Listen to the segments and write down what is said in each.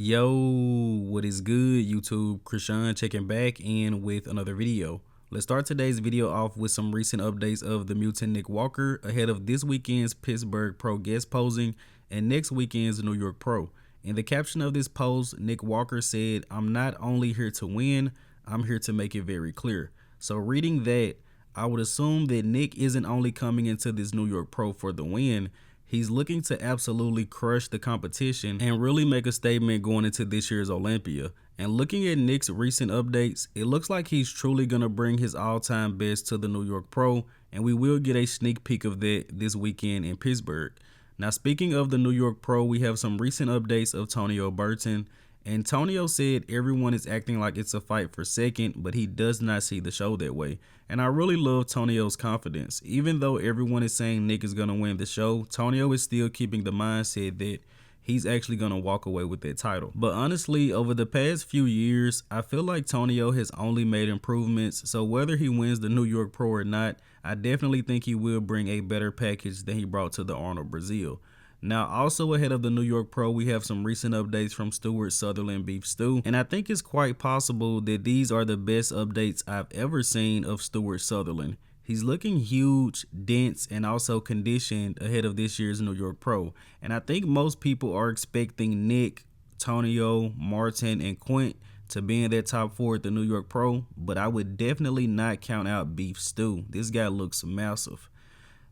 Yo, what is good, YouTube? Krishan checking back in with another video. Let's start today's video off with some recent updates of the mutant Nick Walker ahead of this weekend's Pittsburgh Pro guest posing and next weekend's New York Pro. In the caption of this post, Nick Walker said, "I'm not only here to win, I'm here to make it very clear." So reading that, I would assume that Nick isn't only coming into this New York Pro for the win. He's looking to absolutely crush the competition and really make a statement going into this year's Olympia. And looking at Nick's recent updates, it looks like he's truly going to bring his all-time best to the New York Pro, and we will get a sneak peek of that this weekend in Pittsburgh. Now, speaking of the New York Pro, we have some recent updates of Tonio Burton. And Tonio said everyone is acting like it's a fight for second, but he does not see the show that way. And I really love Tonio's confidence. Even though everyone is saying Nick is going to win the show, Tonio is still keeping the mindset that he's actually going to walk away with that title. But honestly, over the past few years, I feel like Tonio has only made improvements. So whether he wins the New York Pro or not, I definitely think he will bring a better package than he brought to the Arnold Brazil. Now, also ahead of the New York Pro, we have some recent updates from Stuart, Sutherland beef stew, and I think it's quite possible that these are the best updates I've ever seen of Stuart Sutherland. He's looking huge, dense, and also conditioned ahead of this year's New York Pro, and I think most people are expecting Nick, Tonio, Martin, and Quint to be in that top four at the New York Pro, but I would definitely not count out beef stew. This guy looks massive.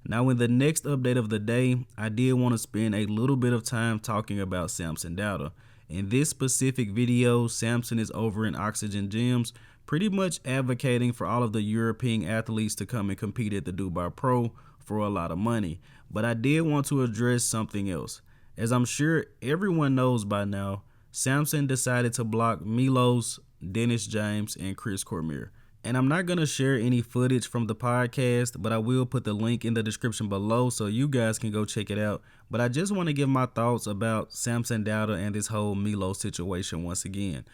Now, in the next update of the day, I did want to spend a little bit of time talking about Samson Dauda. In this specific video, Samson is over in Oxygen Gyms, pretty much advocating for all of the European athletes to come and compete at the Dubai Pro for a lot of money. But I did want to address something else. As I'm sure everyone knows by now, Samson decided to block Milos, Dennis James, and Chris Cormier. And I'm not going to share any footage from the podcast, but I will put the link in the description below so you guys can go check it out. But I just want to give my thoughts about Samson Dauda and this whole Milo situation once again.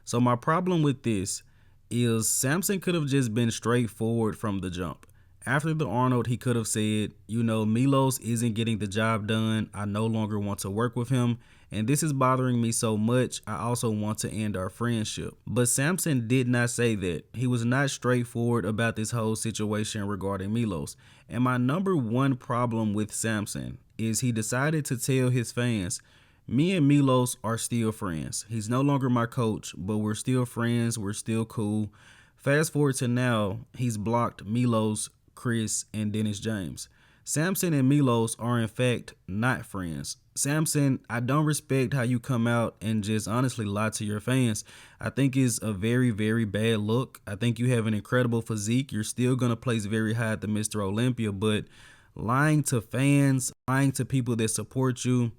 So my problem with this is Samson could have just been straightforward from the jump. After the Arnold, he could have said, you know, Milos isn't getting the job done. I no longer want to work with him. And this is bothering me so much, I also want to end our friendship. But Samson did not say that. He was not straightforward about this whole situation regarding Milos. And my number one problem with Samson is he decided to tell his fans, me and Milos are still friends. He's no longer my coach, but we're still friends. We're still cool. Fast forward to now, he's blocked Milos, Chris, and Dennis James. Samson and Milos are in fact not friends. Samson, I don't respect how you come out and just honestly lie to your fans. I think it's a very, very bad look. I think you have an incredible physique. You're still going to place very high at the Mr. Olympia, but lying to fans, lying to people that support you,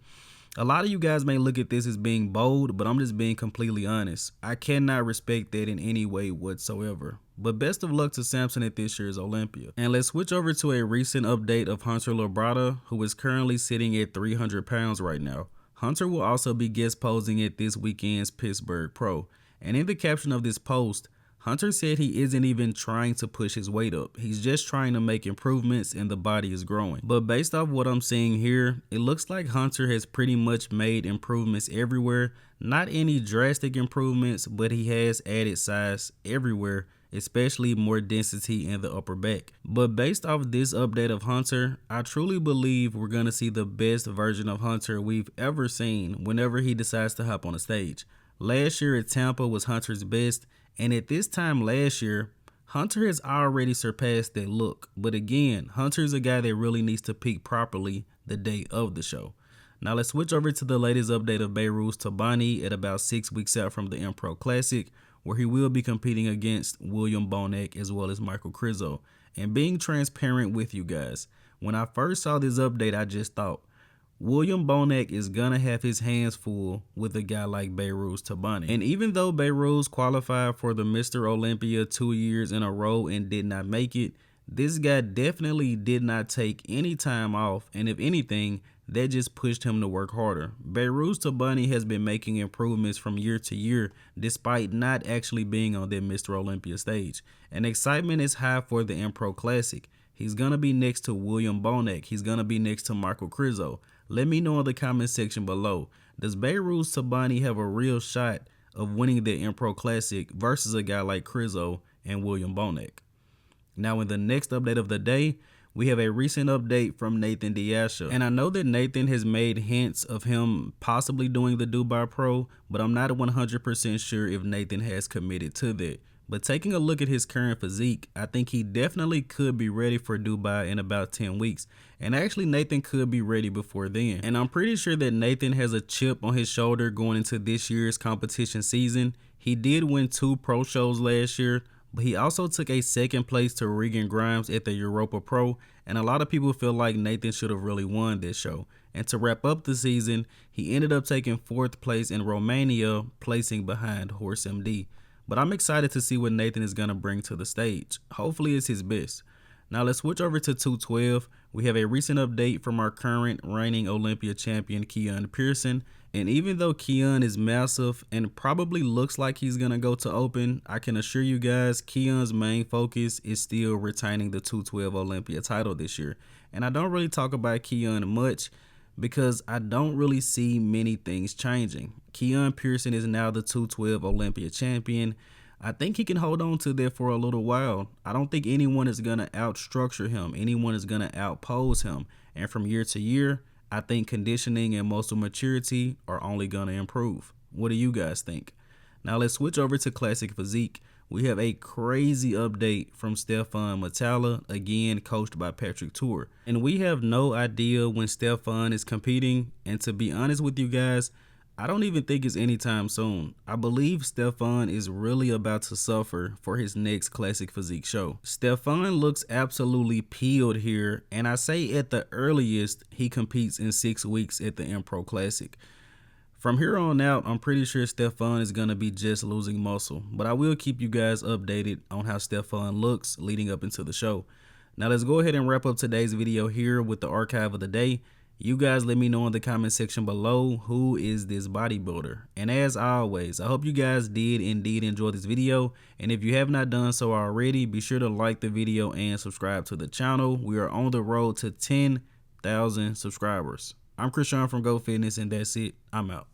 a lot of you guys may look at this as being bold, but I'm just being completely honest. I cannot respect that in any way whatsoever. But best of luck to Samson at this year's Olympia. And let's switch over to a recent update of Hunter Labrada, who is currently sitting at 300 pounds right now. Hunter will also be guest posing at this weekend's Pittsburgh Pro. And in the caption of this post, Hunter said he isn't even trying to push his weight up. He's just trying to make improvements and the body is growing. But based off what I'm seeing here, it looks like Hunter has pretty much made improvements everywhere. Not any drastic improvements, but he has added size everywhere, especially more density in the upper back. But based off this update of Hunter, I truly believe we're going to see the best version of Hunter we've ever seen whenever he decides to hop on a stage. Last year at Tampa was Hunter's best, and at this time last year, Hunter has already surpassed that look. But again, Hunter's a guy that really needs to peak properly the day of the show. Now let's switch over to the latest update of Behrooz Tabani at about 6 weeks out from the Impro Classic, where he will be competing against William Bonac as well as Michael Krizo. And being transparent with you guys, when I first saw this update, I just thought, William Bonac is gonna have his hands full with a guy like Behrooz Tabani. And even though Behrooz qualified for the Mr. Olympia 2 years in a row and did not make it, this guy definitely did not take any time off, and if anything, that just pushed him to work harder. Behrooz Tabani has been making improvements from year to year despite not actually being on that Mr. Olympia stage. And excitement is high for the Impro Classic. He's going to be next to William Bonac. He's going to be next to Michael Krizo. Let me know in the comment section below. Does Behrooz Tabani have a real shot of winning the Impro Classic versus a guy like Krizo and William Bonac? Now, in the next update of the day, we have a recent update from Nathan DeAsha. And I know that Nathan has made hints of him possibly doing the Dubai Pro, but I'm not 100% sure if Nathan has committed to that. But taking a look at his current physique, I think he definitely could be ready for Dubai in about 10 weeks. And actually, Nathan could be ready before then. And I'm pretty sure that Nathan has a chip on his shoulder going into this year's competition season. He did win 2 pro shows last year, but he also took a second place to Regan Grimes at the Europa Pro, and a lot of people feel like Nathan should have really won this show. And to wrap up the season, he ended up taking 4th place in Romania, placing behind Horse MD. But I'm excited to see what Nathan is going to bring to the stage. Hopefully it's his best. Now let's switch over to 212. We have a recent update from our current reigning Olympia champion, Keone Pearson. And even though Keone is massive and probably looks like he's going to go to open, I can assure you guys Keone's main focus is still retaining the 212 Olympia title this year. And I don't really talk about Keone much because I don't really see many things changing. Keone Pearson is now the 212 Olympia champion. I think he can hold on to that for a little while. I don't think anyone is going to outstructure him. Anyone is going to outpose him. And from year to year, I think conditioning and muscle maturity are only going to improve. What do you guys think? Now let's switch over to classic physique. We have a crazy update from Stephane Matala, again coached by Patrick Tour. And we have no idea when Stephane is competing. And to be honest with you guys, I don't even think it's anytime soon. I believe Stephane is really about to suffer for his next classic physique show. Stephane looks absolutely peeled here, and I say at the earliest he competes in 6 weeks at the Impro Classic. From here on out, I'm pretty sure Stephane is going to be just losing muscle, but I will keep you guys updated on how Stephane looks leading up into the show. Now let's go ahead and wrap up today's video here with the archive of the day. You guys let me know in the comment section below who is this bodybuilder. And as always, I hope you guys did indeed enjoy this video. And if you have not done so already, be sure to like the video and subscribe to the channel. We are on the road to 10,000 subscribers. I'm Krishan from Go Fitness, and that's it. I'm out.